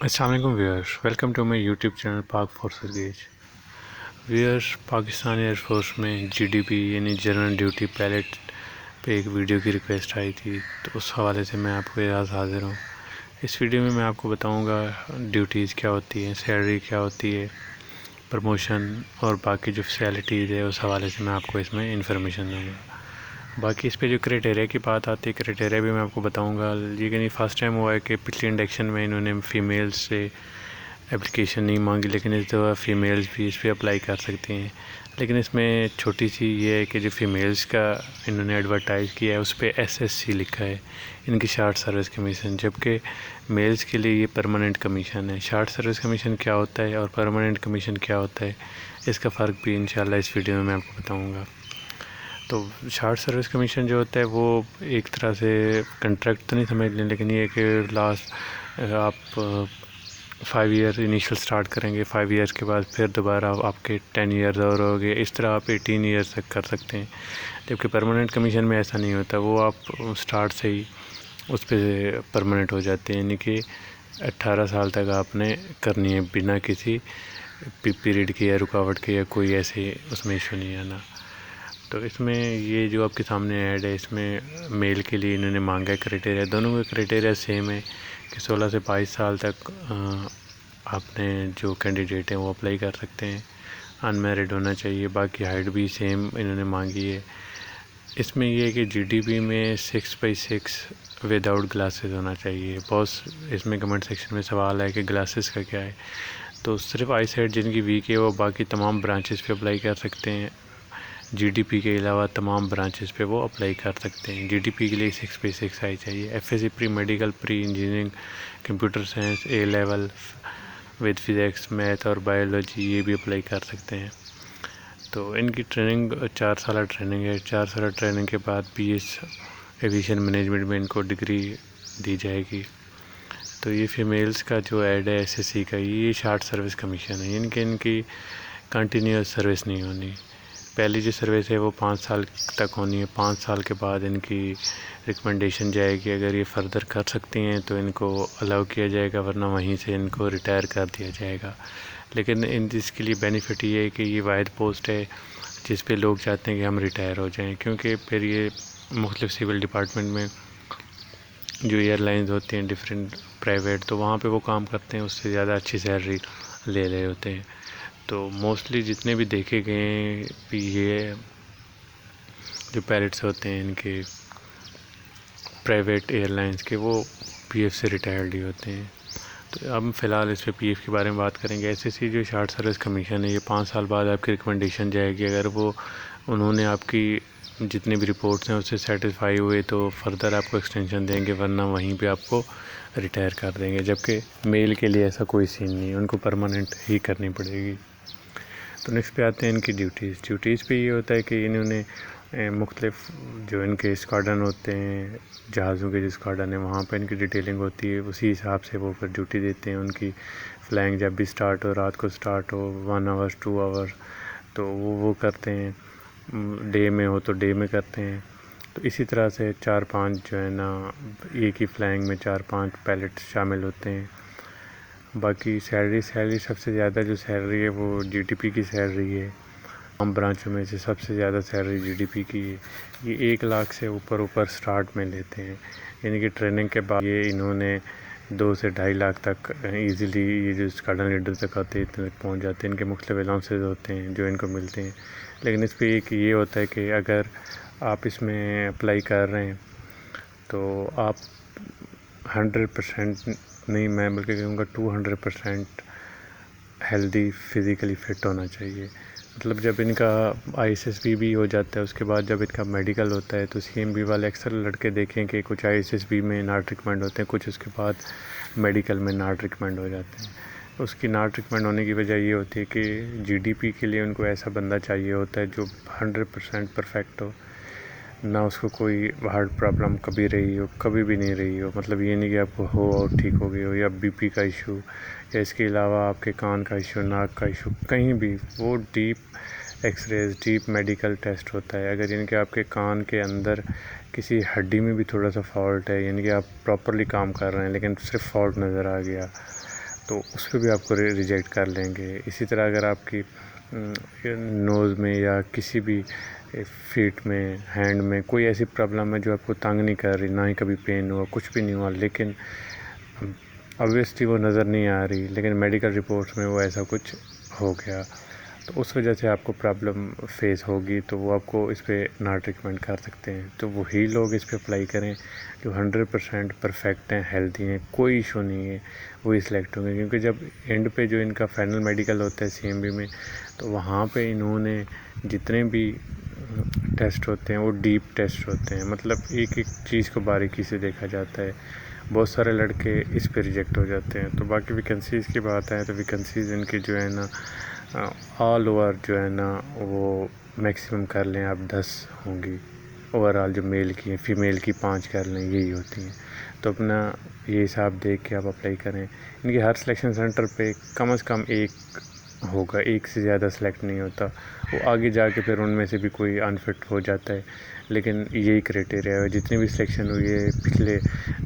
السلام علیکم viewers, welcome to my YouTube channel Pak forces gauge. Viewers, Pakistan Air Force میں GD D P یعنی general duty pilot پہ ایک ویڈیو کی ریکویسٹ آئی تھی، تو اس حوالے سے میں آپ کے پاس حاضر ہوں۔ اس ویڈیو میں آپ کو بتاؤں گا ڈیوٹیز کیا ہوتی ہیں، سیلری کیا ہوتی ہے، پروموشن اور باقی جو فیسلٹیز ہے اس حوالے سے میں آپ کو اس میں انفارمیشن دوں گا۔ باقی اس پہ جو کرائٹیریا کی بات آتی ہے، کرائٹیریا بھی میں آپ کو بتاؤں گا۔ لیکن یہ فرسٹ ٹائم ہوا ہے کہ پچھلی انڈکشن میں انہوں نے فیمیلز سے اپلیکیشن نہیں مانگی، لیکن اس دفعہ فیمیلز بھی اس پہ اپلائی کر سکتی ہیں۔ لیکن اس میں چھوٹی سی یہ ہے کہ جو فیمیلز کا انہوں نے ایڈورٹائز کیا ہے اس پہ SSC لکھا ہے، ان کی شارٹ سروس کمیشن، جبکہ میلز کے لیے یہ پرماننٹ کمیشن ہے۔ شارٹ سروس کمیشن کیا ہوتا ہے اور پرماننٹ کمیشن کیا ہوتا ہے، اس کا فرق بھی انشاءاللہ اس ویڈیو میں آپ کو بتاؤں گا۔ تو شارٹ سروس کمیشن جو ہوتا ہے وہ ایک طرح سے کنٹریکٹ تو نہیں سمجھ لیں، لیکن یہ کہ لاسٹ آپ 5 ایئر انیشل سٹارٹ کریں گے، 5 ایئرس کے بعد پھر دوبارہ آپ کے 10 ایئرز اور ہو گئے، اس طرح آپ 18 ایئرس تک کر سکتے ہیں۔ جبکہ پرماننٹ کمیشن میں ایسا نہیں ہوتا، وہ آپ سٹارٹ سے ہی اس پہ پرماننٹ ہو جاتے ہیں، یعنی کہ 18 سال تک آپ نے کرنی ہے بنا کسی پیریڈ کے یا رکاوٹ کے یا کوئی ایسے اس میں ایشو نہیں آنا۔ تو اس میں یہ جو آپ کے سامنے ایڈ ہے، اس میں میل کے لیے انہوں نے مانگا ہے کرائٹیریا، دونوں کے کرائٹیریا سیم ہے کہ 16 سے 22 سال تک آپ نے جو کینڈیڈیٹ ہیں وہ اپلائی کر سکتے ہیں، ان میرڈ ہونا چاہیے، باقی ہائٹ بھی سیم انہوں نے مانگی ہے۔ اس میں یہ ہے کہ جی ڈی پی میں 6/6 ود آؤٹ گلاسز ہونا چاہیے۔ بہت اس میں کمنٹ سیکشن میں سوال ہے کہ گلاسز کا کیا ہے، تو صرف آئی سائٹ جن کی ویک ہے وہ باقی تمام برانچز پہ اپلائی کر سکتے ہیں، جی ڈی پی کے علاوہ تمام برانچز پہ وہ اپلائی کر سکتے ہیں۔ جی ڈی پی کے لیے 6/6 آئی چاہیے۔ FSC pre medical, pre engineering, computer science A level with physics, math اور بایولوجی یہ بھی اپلائی کر سکتے ہیں۔ تو ان کی ٹریننگ 4 سالہ ٹریننگ ہے، 4 سالہ ٹریننگ کے بعد BS ایویشن مینجمنٹ میں ان کو ڈگری دی جائے گی۔ تو یہ فیمیلز کا جو ایڈ ہے SSC کا، یہ شارٹ سروس کمیشن ہے، ان کی کنٹینیوس سروس نہیں ہونی۔ پہلی جو سروس ہے وہ 5 سال تک ہونی ہے، 5 سال کے بعد ان کی ریکمنڈیشن جائے گی، اگر یہ فردر کر سکتی ہیں تو ان کو الاؤ کیا جائے گا، ورنہ وہیں سے ان کو ریٹائر کر دیا جائے گا۔ لیکن اس کے لیے بینیفٹ یہ ہے کہ یہ واحد پوسٹ ہے جس پہ لوگ چاہتے ہیں کہ ہم ریٹائر ہو جائیں، کیونکہ پھر یہ مختلف سول ڈپارٹمنٹ میں جو ایئر لائنز ہوتے ہیں ڈیفرنٹ پرائیویٹ، تو وہاں پہ وہ کام کرتے ہیں، اس سے زیادہ اچھی سیلری لے رہے ہوتے ہیں۔ تو موسٹلی جتنے بھی دیکھے گئے ہیں یہ جو پیرٹس ہوتے ہیں ان کے پرائیویٹ ایئر لائنز کے، وہ PF سے ریٹائرڈ ہی ہوتے ہیں۔ تو اب فی الحال اس پہ PF کے بارے میں بات کریں گے۔ SSC جو شارٹ سروس کمیشن ہے، یہ 5 سال بعد آپ کی ریکمنڈیشن جائے گی، اگر انہوں نے آپ کی جتنی بھی رپورٹس ہیں اس سے سیٹسفائی ہوئے تو فردر آپ کو ایکسٹینشن دیں گے، ورنہ وہیں پہ آپ کو ریٹائر کر دیں گے۔ جبکہ میل کے لیے ایسا کوئی سین نہیں ہے، ان کو پرماننٹ ہی کرنی پڑے گی۔ تو نیکسٹ پہ آتے ہیں ان کی ڈیوٹیز پہ یہ ہوتا ہے کہ انہوں نے مختلف جو ان کے اسکواڈرن ہوتے ہیں، جہازوں کے جو اسکواڈرن ہیں وہاں پہ ان کی ڈیٹیلنگ ہوتی ہے، اسی حساب سے وہ پھر ڈیوٹی دیتے ہیں۔ ان کی فلائنگ جب بھی سٹارٹ ہو، رات کو سٹارٹ ہو، 1 آور 2 آور، تو وہ کرتے ہیں، ڈے میں ہو تو ڈے میں کرتے ہیں۔ تو اسی طرح سے 4-5 جو ہے نا ایک ہی فلائنگ میں 4-5 پائلٹ شامل ہوتے ہیں۔ باقی سیلری سب سے زیادہ جو سیلری ہے وہ GDP کی سیلری ہے، تمام برانچوں میں سے سب سے زیادہ سیلری GDP کی ہے۔ یہ 1 لاکھ سے اوپر سٹارٹ میں لیتے ہیں، یعنی کہ ٹریننگ کے بعد یہ انہوں نے 2 سے 2.5 لاکھ تک ایزیلی یہ جو اسکواڈرن لیڈر تک آتے ہیں اتنے تک پہنچ جاتے ہیں۔ ان کے مختلف الاؤنسز ہوتے ہیں جو ان کو ملتے ہیں، لیکن اس پہ ایک یہ ہوتا ہے کہ اگر آپ اس میں اپلائی کر رہے ہیں تو آپ 100% نہیں، میں بلکہ کہوں گا 200% ہیلدی فزیکلی فٹ ہونا چاہیے۔ مطلب جب ان کا ISSB بھی ہو جاتا ہے، اس کے بعد جب ان کا میڈیکل ہوتا ہے تو CMB والے اکثر لڑکے دیکھیں کہ کچھ ISSB میں ناٹ ریکمینڈ ہوتے ہیں، کچھ اس کے بعد میڈیکل میں ناٹ ریکمینڈ ہو جاتے ہیں۔ اس کی ناٹ ریکمینڈ ہونے کی وجہ یہ ہوتی ہے کہ GDP کے لیے ان کو ایسا بندہ چاہیے ہوتا ہے جو 100% پرفیکٹ ہو، نہ اس کو کوئی ہارٹ پرابلم کبھی رہی ہو، کبھی بھی نہیں رہی ہو، مطلب یہ نہیں کہ آپ کو ہو اور ٹھیک ہو گئی ہو، یا BP کا ایشو، یا اس کے علاوہ آپ کے کان کا ایشو، ناک کا ایشو، کہیں بھی وہ deep x raise, deep medical test ہوتا ہے۔ اگر یعنی کہ آپ کے کان کے اندر کسی ہڈی میں بھی تھوڑا سا فالٹ ہے، یعنی کہ آپ پراپرلی کام کر رہے ہیں لیکن صرف فالٹ نظر آ گیا، تو اس پہ بھی آپ کو ریجیکٹ کر لیں گے. اسی طرح اگر آپ کی نوز میں یا کسی بھی فیٹ میں ہینڈ میں کوئی ایسی پرابلم ہے جو آپ کو تنگ نہیں کر رہی، نہ ہی کبھی پین ہوا، کچھ بھی نہیں ہوا، لیکن obviously وہ نظر نہیں آ رہی، لیکن میڈیکل رپورٹس میں وہ ایسا کچھ ہو گیا، تو اس وجہ سے آپ کو پرابلم فیس ہوگی، تو وہ آپ کو اس پہ ناٹ ریکمینڈ کر سکتے ہیں. تو وہی لوگ اس پہ اپلائی کریں جو 100% پرفیکٹ ہیں، ہیلتھی ہیں، کوئی ایشو نہیں ہے، وہی سلیکٹ ہوں گے. کیونکہ جب اینڈ پہ جو ان کا فائنل میڈیکل ہوتا ہے CMB میں، تو وہاں پہ انہوں نے جتنے بھی ٹیسٹ ہوتے ہیں وہ ڈیپ ٹیسٹ ہوتے ہیں، مطلب ایک ایک چیز کو باریکی سے دیکھا جاتا ہے. بہت سارے لڑکے اس پہ ریجیکٹ ہو جاتے ہیں. تو باقی ویکنسیز کی بات ہے تو ویکنسیز ان کی جو ہے نا آل اوور جو ہے نا وہ میکسیمم کر لیں آپ 10 ہوں گی. اوور آل جو میل کی ہیں، فیمیل کی 5 کر لیں، یہی ہوتی ہیں. تو اپنا یہ حساب دیکھ کے آپ اپلائی کریں. ان کی ہر سلیکشن سینٹر پہ کم از کم ایک ہوگا، ایک سے زیادہ سلیکٹ نہیں ہوتا. وہ آگے جا کے پھر ان میں سے بھی کوئی انفٹ ہو جاتا ہے، لیکن یہی کرائٹیریا ہے. جتنی بھی سلیکشن ہوئی ہے پچھلے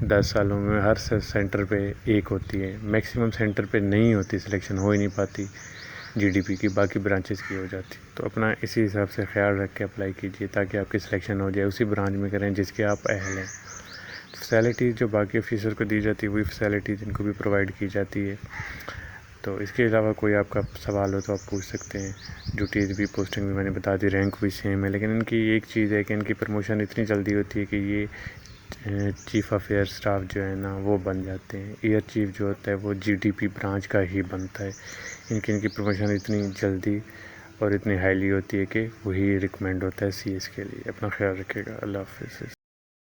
10 سالوں میں، ہر سینٹر پہ ایک ہوتی ہے. میکسیمم سینٹر پہ نہیں ہوتی، سلیکشن ہو ہی نہیں پاتی GDP کی، باقی برانچز کی ہو جاتی. تو اپنا اسی حساب سے خیال رکھ کے اپلائی کیجیے تاکہ آپ کی سلیکشن ہو جائے. اسی برانچ میں کریں جس کے آپ اہل ہیں. فیسلٹیز جو باقی آفیسر کو دی جاتی ہے وہی فیسلٹیز ان کو بھی پرووائڈ کی جاتی ہے. تو اس کے علاوہ کوئی آپ کا سوال ہو تو آپ پوچھ سکتے ہیں. ڈیوٹیز بھی، پوسٹنگ بھی میں نے بتا دی، رینک بھی سیم ہے. لیکن ان کی ایک چیز ہے کہ ان کی پروموشن اتنی جلدی ہوتی ہے کہ یہ چیف آف ایئر اسٹاف جو ہے نا وہ بن جاتے ہیں. ایئر چیف جو ہوتا ہے وہ GDP برانچ کا ہی بنتا ہے. ان کی پروموشن اتنی جلدی اور اتنی ہائیلی ہوتی ہے کہ وہی ریکمینڈ ہوتا ہے CS کے لیے. اپنا خیال رکھیے گا. اللہ حافظ.